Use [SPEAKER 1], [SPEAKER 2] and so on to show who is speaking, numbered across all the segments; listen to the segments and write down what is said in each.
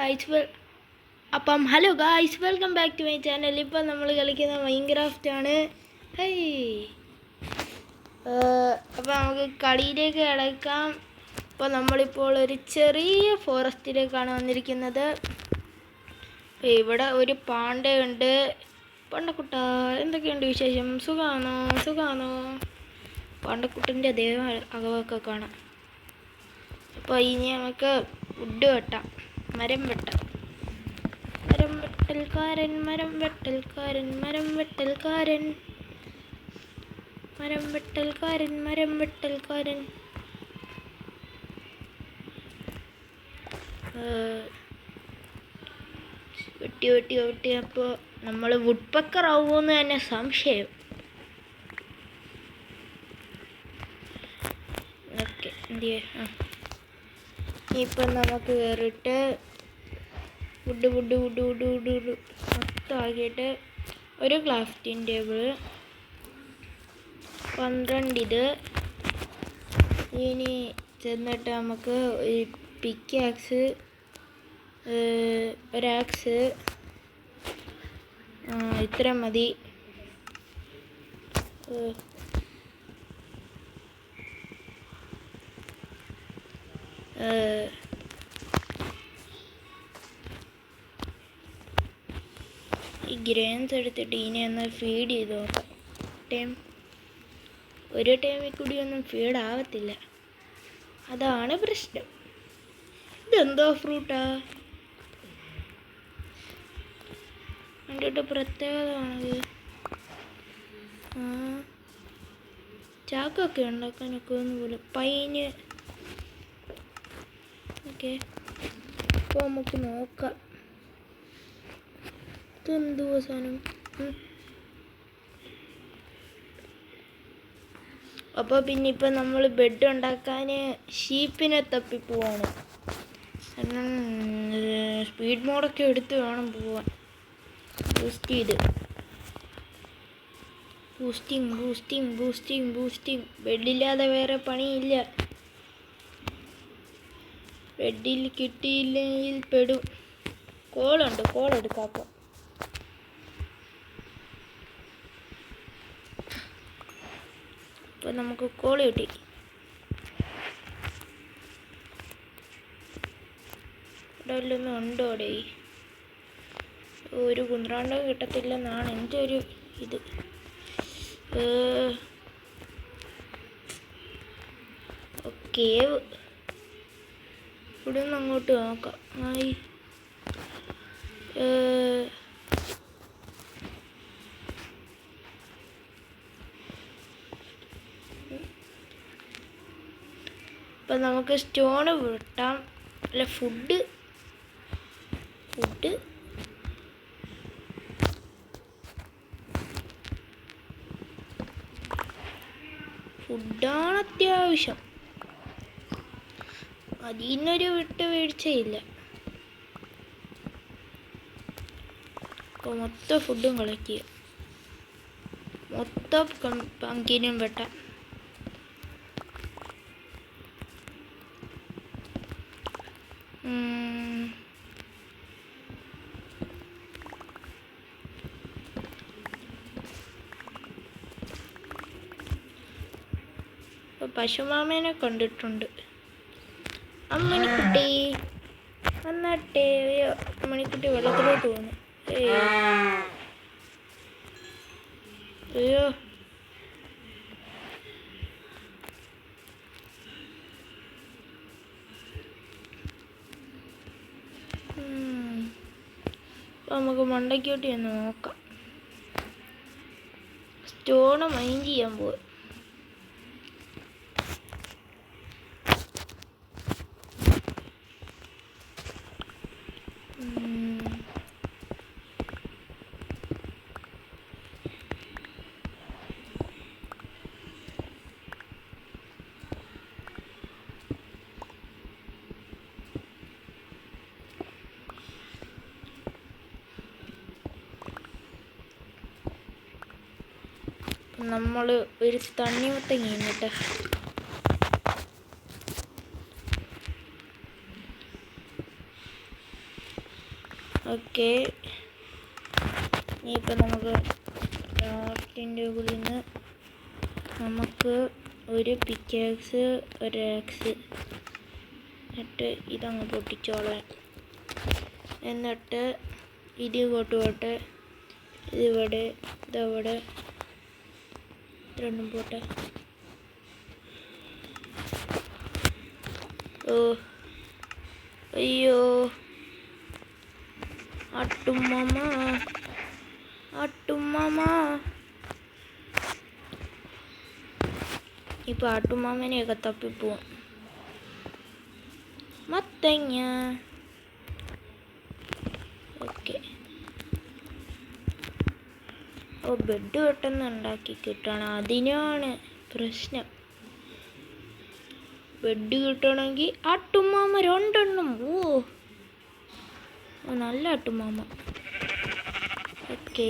[SPEAKER 1] Guys അപ്പം hello guys welcome back to my channel. ഇപ്പം നമ്മൾ കളിക്കുന്ന മൈൻക്രാഫ്റ്റ് ആണ്. ഹൈ അപ്പം നമുക്ക് കളിയിലേക്ക് കിടക്കാം. അപ്പോൾ നമ്മളിപ്പോൾ ഒരു ചെറിയ ഫോറസ്റ്റിലേക്കാണ് വന്നിരിക്കുന്നത്. ഇവിടെ ഒരു പാണ്ടയുണ്ട്. പാണ്ടക്കുട്ട, എന്തൊക്കെയുണ്ട് വിശേഷം? സുഖാണോ? പാണ്ടക്കുട്ടൻ്റെ ദേഹം അകവൊക്കെ കാണാം. അപ്പോൾ ഇനി നമുക്ക് വുഡ് വെട്ടാം. മരം വെട്ടൽക്കാരൻ വെട്ടി. അപ്പോൾ നമ്മൾ വുഡ് പക്കർ ആവുമെന്ന് തന്നെ സംശയം. ഓക്കെ, എന്ത് ചെയ്യാം? ഇപ്പം നമുക്ക് കയറിയിട്ട് വുഡ് മൊത്തമാക്കിയിട്ട് ഒരു ക്രാഫ്റ്റിംഗ് ടേബിൾ 12 ഇത്. ഇനി ചെന്നിട്ട് നമുക്ക് ഒരു പിക്കാക്സ്, ഒരാക്സ്, ഇത്ര മതി. ഈ ഗ്രെയിൻസ് എടുത്തിട്ട് ഇനി ഒന്ന് ഫീഡ് ചെയ്ത് നോക്കാം. ഒരു ടൈമിൽ കൂടി ഒന്നും ഫീഡ് ആവത്തില്ല, അതാണ് പ്രശ്നം. ഇതെന്തോ ഫ്രൂട്ടാ? കണ്ടിട്ട് പ്രത്യേകതയാണത്. ചാക്കൊക്കെ ഉണ്ടാക്കാനൊക്കെ ഒന്നുപോലെ പൈന്. ഓക്കെ, അപ്പോൾ നമുക്ക് നോക്കാം ഇതെന്തുവാ സാധനം. അപ്പോൾ പിന്നെ ഇപ്പം നമ്മൾ ബെഡ് ഉണ്ടാക്കാൻ ഷീപ്പിനെ തപ്പി പോവാണ്. കാരണം സ്പീഡ് മോഡൊക്കെ എടുത്ത് വേണം പോവാൻ. ബൂസ്റ്റിംഗ്. ബെഡില്ലാതെ വേറെ പണിയില്ല. ബെഡിൽ കിട്ടിയില്ലെങ്കിൽ പെടും. കോളുണ്ട്, കോൾ എടുക്കാം. അപ്പോൾ നമുക്ക് കോൾ കിട്ടി. ഇവിടെ വല്ലൊന്നും ഉണ്ടോ? ഒരു കുന്ത്രാണ്ടം കിട്ടത്തില്ലെന്നാണ് എൻ്റെ ഒരു ഇത്. ഓക്കെ, ഇവിടെ നിന്ന് അങ്ങോട്ട് നോക്കാം. അപ്പം നമുക്ക് സ്റ്റോണ് വെട്ടാം. അല്ല, ഫുഡാണ് അത്യാവശ്യം. അതിനൊരു വീഴ്ചയില്ല. അപ്പോൾ മൊത്തം ഫുഡും കളക്ട് ചെയ്യാം. മൊത്തം പങ്കിനും വെട്ടാം. പശുമാമേനെ കണ്ടിട്ടുണ്ട്. അമ്മണിക്കുട്ടി വന്നാട്ടെ. അമ്മണിക്കുട്ടി വെള്ളത്തിലോട്ട് പോകുന്നു. അയ്യോ, നമുക്ക് മണ്ടയ്ക്കോട്ടി ഒന്ന് നോക്കാം. സ്റ്റോണ് മൈൻഡ് ചെയ്യാൻ പോകും. നമ്മൾ ഒരു തണ്ണിമത്തങ്ങ കേട്ടോ. ഓക്കെ, ഇനിയിപ്പോൾ നമുക്ക് ക്രാഫ്റ്റിൻ്റെ ഉള്ളിൽ നിന്ന് നമുക്ക് ഒരു പിക്കാക്സ്, ഒരു ആക്സ് എന്നിട്ട് ഇതങ്ങ് പൊട്ടിച്ചോളാം. എന്നിട്ട് ഇത് ഇങ്ങോട്ട് പോട്ടെ, ഇതിവിടെ, ഇതവിടെ, രണ്ടും പോട്ടെ. ഓ അയ്യോ, ആട്ടുമ്മ, ആട്ടുമ്മ. ഇപ്പോൾ ആട്ടുമ്മനെയൊക്കെ തപ്പിപ്പോവും. മത്തങ്ങ. ഓക്കെ, ഓ ബെഡ് പെട്ടെന്ന് ഉണ്ടാക്കി കിട്ടണം, അതിനാണ് പ്രശ്നം. ബെഡ് കിട്ടണമെങ്കിൽ ആട്ടുമാമ 2 എണ്ണം. ഓ നല്ല ആട്ടുമാമ. ഓക്കെ,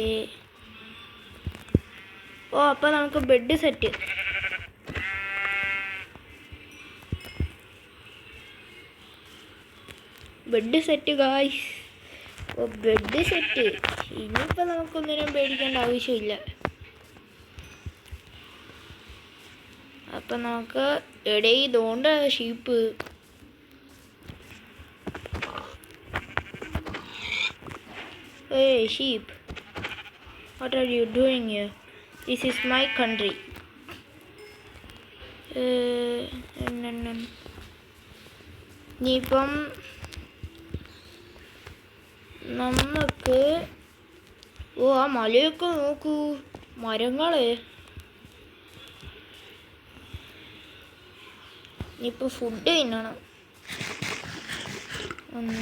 [SPEAKER 1] ഓ അപ്പോൾ നമുക്ക് bed set. Bed set guys. ഓ ബെഡ് സെറ്റ്. ഇനിയിപ്പോൾ നമുക്കൊന്നിനും പേടിക്കേണ്ട ആവശ്യമില്ല. അപ്പം നമുക്ക് ഇടയിൽ ഇതുകൊണ്ട് sheep. Hey sheep, what are you doing here? This is my country. ഇനിയിപ്പം നമുക്ക്, ഓ ആ മലയൊക്കെ നോക്കൂ, മരങ്ങള്. ഇനിയിപ്പോൾ ഫുഡ് തിന്നണം. 1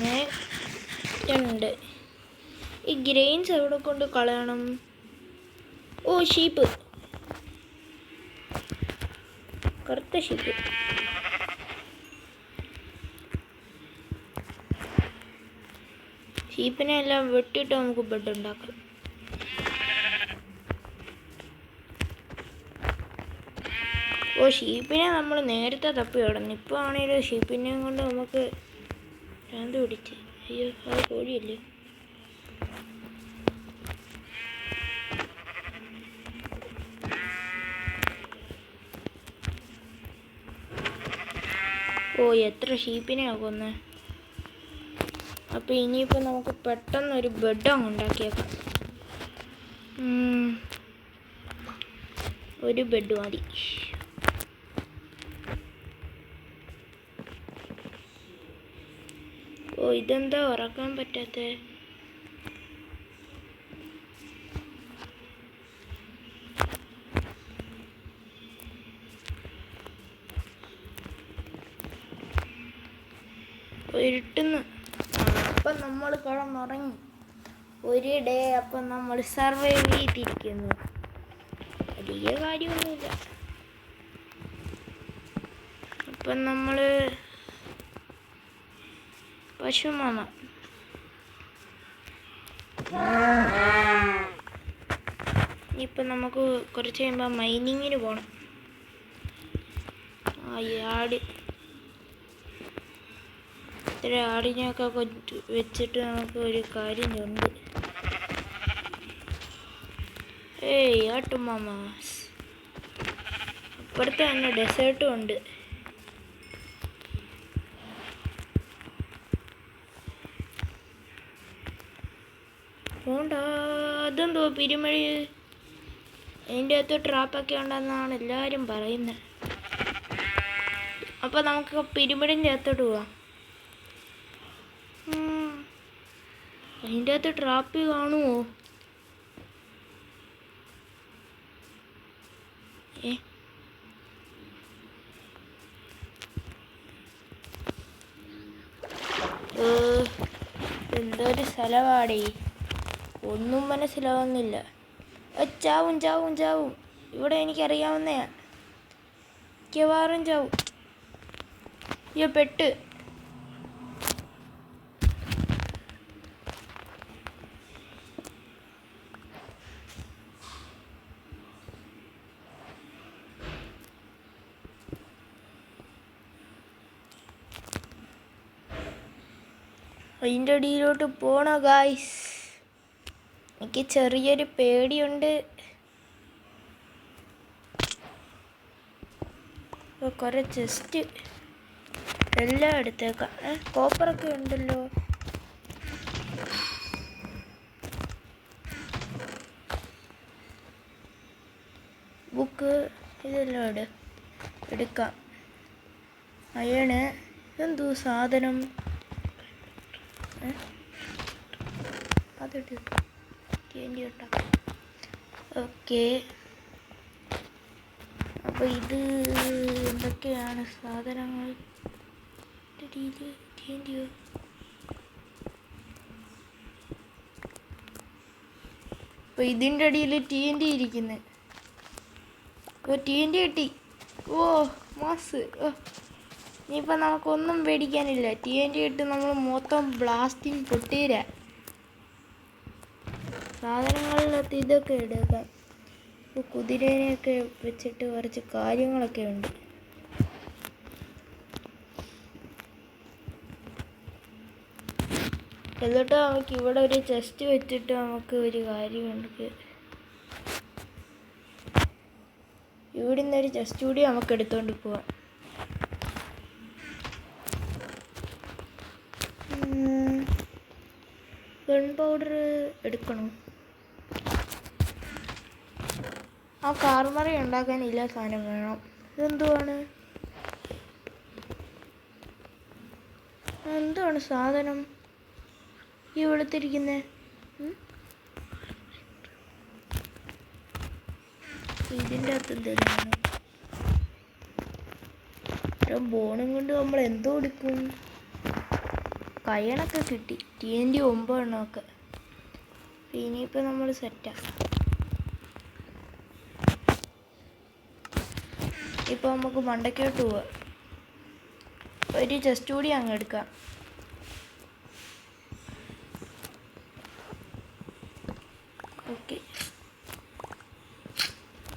[SPEAKER 1] 2. ഈ ഗ്രെയിൻസ് എവിടെ കൊണ്ട് കളയണം? ഓ ഷീപ്പ്, കറുത്ത ഷീപ്പ്. ഷീപ്പിനെ എല്ലാം വെട്ടിയിട്ട് നമുക്ക് ബെഡ് ഉണ്ടാക്കാം. ഓ ഷീപ്പിനെ നമ്മൾ നേരത്തെ തപ്പി കിടന്നു. ഇപ്പോൾ ആണെങ്കിലും ഷീപ്പിനെയും കൊണ്ട് നമുക്ക് ഭ്രാന്ത് പിടിച്ച്. അയ്യോ, അത് കോഴിയല്ലേ. ഓ എത്ര ഷീപ്പിനെയാണ് കൊന്നേ. അപ്പോൾ ഇനിയിപ്പോൾ നമുക്ക് പെട്ടെന്നൊരു ബെഡ് അങ്ങ് ഉണ്ടാക്കിയേക്കാം. ഒരു ബെഡ് മതി. ഓ ഇതെന്താ ഉറക്കാൻ പറ്റാത്തേ? ഇരുട്ടുന്നു. അപ്പം നമ്മൾ കിടന്നുറങ്ങി ഒരു ഡേ. അപ്പം നമ്മൾ സർവൈവ് ചെയ്തിരിക്കുന്നു. വലിയ കാര്യമൊന്നുമില്ല. അപ്പം നമ്മൾ പശുമാമ. ഇനിയിപ്പം നമുക്ക് കുറച്ച് കഴിയുമ്പോൾ മൈനിങ്ങിന് പോകണം. ആ ആട്, ഇത്ര ആടിനെയൊക്കെ വെച്ചിട്ട് നമുക്ക് ഒരു കാര്യമുണ്ട്. ഏയ് ആട്ടുമാമാസ്. അപ്പുറത്ത് തന്നെ ഡെസേർട്ടും ഉണ്ട്. പോണ്ട, അതെന്തോ പിരിമഴി. അതിൻ്റെ അകത്ത് ട്രാപ്പൊക്കെ ഉണ്ടെന്നാണ് എല്ലാവരും പറയുന്നത്. അപ്പോൾ നമുക്ക് പിരിമിഡിൻ്റെ അകത്തോട്ട് പോവാം. അതിൻ്റെ അകത്ത് ട്രാപ്പ് കാണുമോ? എന്തൊരു സ്ഥലമാടേ, ഒന്നും മനസ്സിലാവുന്നില്ല. ചാവും ചാവും ചാവും. ഇവിടെ എനിക്കറിയാവുന്നയാ, മിക്കവാറും ചാവും. അയ്യോ പെട്ട്. അതിൻ്റെ അടിയിലോട്ട് പോണോ ഗായ്സ്? എനിക്ക് ചെറിയൊരു പേടിയുണ്ട്. കുറേ ചെസ്റ്റ് എല്ലാം എടുത്തേക്കാം. കോപ്പറൊക്കെ ഉണ്ടല്ലോ. ബുക്ക് ഇതെല്ലാം എടുക്കാം. അയണ് എന്തോ സാധനം അതെടുക്കാം. ഓക്കെ, അപ്പോൾ ഇത് എന്തൊക്കെയാണ് സാധനങ്ങൾ? അപ്പോൾ ഇതിൻ്റെ അടിയിൽ TNT ഇരിക്കുന്നത്. TNT കിട്ടി. ഓ മാസ്. ഇനിയിപ്പോൾ നമുക്കൊന്നും പേടിക്കാനില്ല. TNT ഇട്ട് നമ്മൾ മൊത്തം ബ്ലാസ്റ്റിങ് പൊട്ടീരാ. സാധനങ്ങളിലത്ത് ഇതൊക്കെ എടുക്കാം. ഇപ്പോൾ കുതിരേനെയൊക്കെ വെച്ചിട്ട് കുറച്ച് കാര്യങ്ങളൊക്കെ ഉണ്ട്. എന്നിട്ട് നമുക്ക് ഇവിടെ ഒരു ചെസ്റ്റ് വെച്ചിട്ട് നമുക്ക് ഒരു കാര്യമുണ്ട്. ഇവിടെ നിന്നൊരു ചെസ്റ്റ് കൂടി നമുക്ക് എടുത്തുകൊണ്ട് പോവാം. ഗൺ പൗഡർ എടുക്കണം. ആ കാർമറി ഉണ്ടാക്കാൻ ഇല്ല സാധനം വേണം. ഇതെന്തുവാണ്? എന്തുവാണ് സാധനം ഈ വെളുത്തിരിക്കുന്നത്? ഇതിൻ്റെ അകത്ത് എന്തെങ്കിലും ബോണും കൊണ്ട് നമ്മൾ എന്തോ എടുക്കും? കയ്യണൊക്കെ കിട്ടി. TNT 9 എണ്ണമൊക്കെ. ഇനിയിപ്പോൾ നമ്മൾ സെറ്റാണ്. ഇപ്പോൾ നമുക്ക് മണ്ടയ്ക്കോട്ട് പോവാം. ഒരു ചെസ്റ്റ് കൂടി അങ്ങ് എടുക്കാം. ഓക്കെ,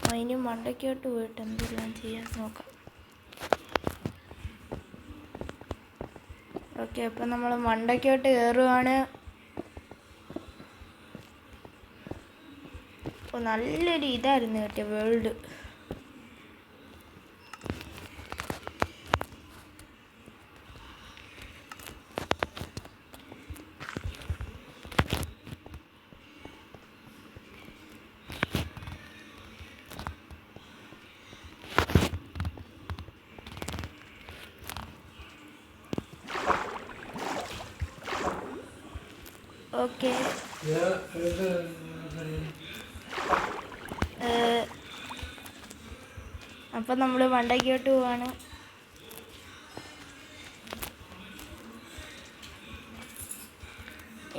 [SPEAKER 1] അതിന് മണ്ടയ്ക്കോട്ട് പോയിട്ട് എന്തെല്ലാം ചെയ്യാൻ നോക്കാം. ഓക്കെ, അപ്പം നമ്മൾ മണ്ടയ്ക്കോട്ട് കയറുകയാണ്. അപ്പോൾ നല്ലൊരു ഇതായിരുന്നു കേട്ടോ വേൾഡ്. ഓക്കെ, അപ്പം നമ്മൾ മണ്ടയ്ക്കോട്ട് പോവാണ്.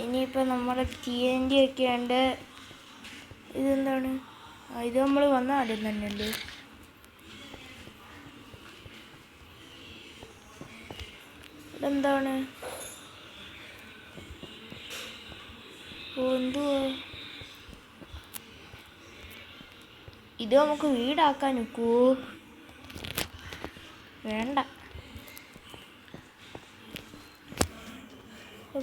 [SPEAKER 1] ഇനിയിപ്പോൾ നമ്മുടെ TNT ഒക്കെ ഉണ്ട്. ഇതെന്താണ്? ഇത് നമ്മൾ വന്ന ആദ്യം തന്നെയല്ലേ. ഇതെന്താണ്? എന്തുവാ ഇത്? നമുക്ക് വീടാക്കാൻ നിൽക്കുമോ? വേണ്ട.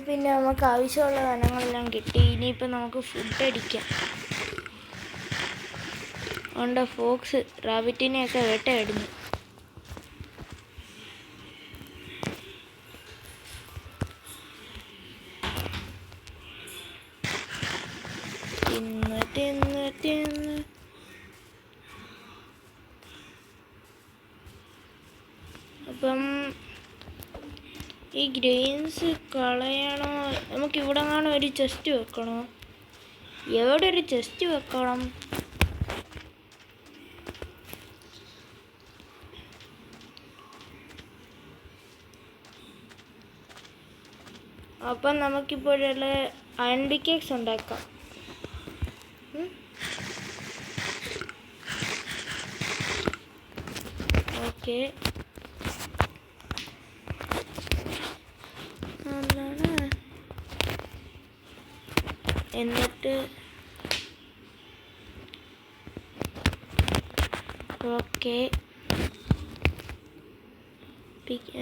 [SPEAKER 1] പിന്നെ നമുക്ക് ആവശ്യമുള്ള സാധനങ്ങളെല്ലാം കിട്ടി. ഇനിയിപ്പോൾ നമുക്ക് ഫുഡ് അടിക്കാം. ഉണ്ട്, ഫോക്സ് റാബിറ്റിനെയൊക്കെ വേട്ടയാടുന്നു. അപ്പം ഈ ഗ്രെയിൻസ് കളയണോ? നമുക്കിവിടെ കാണാൻ ഒരു ചെസ്റ്റ് വെക്കണോ? എവിടെ ഒരു ചെസ്റ്റ് വെക്കണം? അപ്പം നമുക്കിപ്പോഴുള്ള അയൺ പിക്കേക്സ് ഉണ്ടാക്കാം. ഓക്കെ, എന്നിട്ട് ഓക്കെ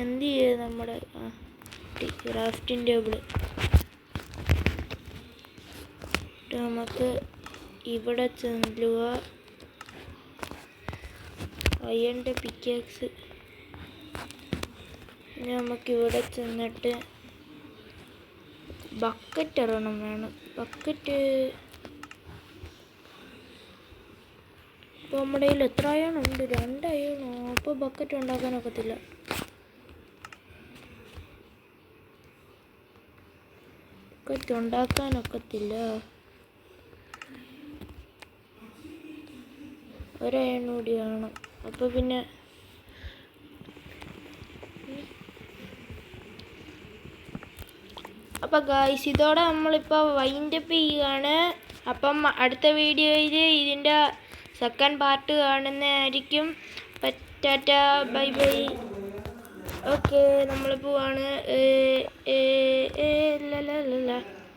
[SPEAKER 1] എന്ത് ചെയ്ത് നമ്മുടെ ക്രാഫ്റ്റിംഗ് ടേബിള് നമുക്ക് ഇവിടെ ചെല്ലുക. അയണിൻ്റെ പിക്കാക്സ്. പിന്നെ നമുക്ക് ഇവിടെ ചെന്നിട്ട് ബക്കറ്റ് ഒരെണ്ണം വേണം. ബക്കറ്റ് ഇപ്പോൾ നമ്മുടെ കയ്യിൽ എത്ര അയണുണ്ട്? 2 അയണോ? അപ്പോൾ ബക്കറ്റ് ഉണ്ടാക്കാനൊക്കത്തില്ല. ബക്കറ്റ് ഉണ്ടാക്കാനൊക്കത്തില്ല. ഒരയൺ കൂടി വേണം. അപ്പോൾ പിന്നെ അപ്പോൾ ഗായ്സ് ഇതോടെ നമ്മളിപ്പോൾ വൈൻഡപ്പ് ചെയ്യുകയാണ്. അപ്പം അടുത്ത വീഡിയോയിൽ ഇതിൻ്റെ സെക്കൻഡ് പാർട്ട് കാണുന്നതായിരിക്കും. Tata bye bye. ഓക്കെ നമ്മൾ പോവാണ്.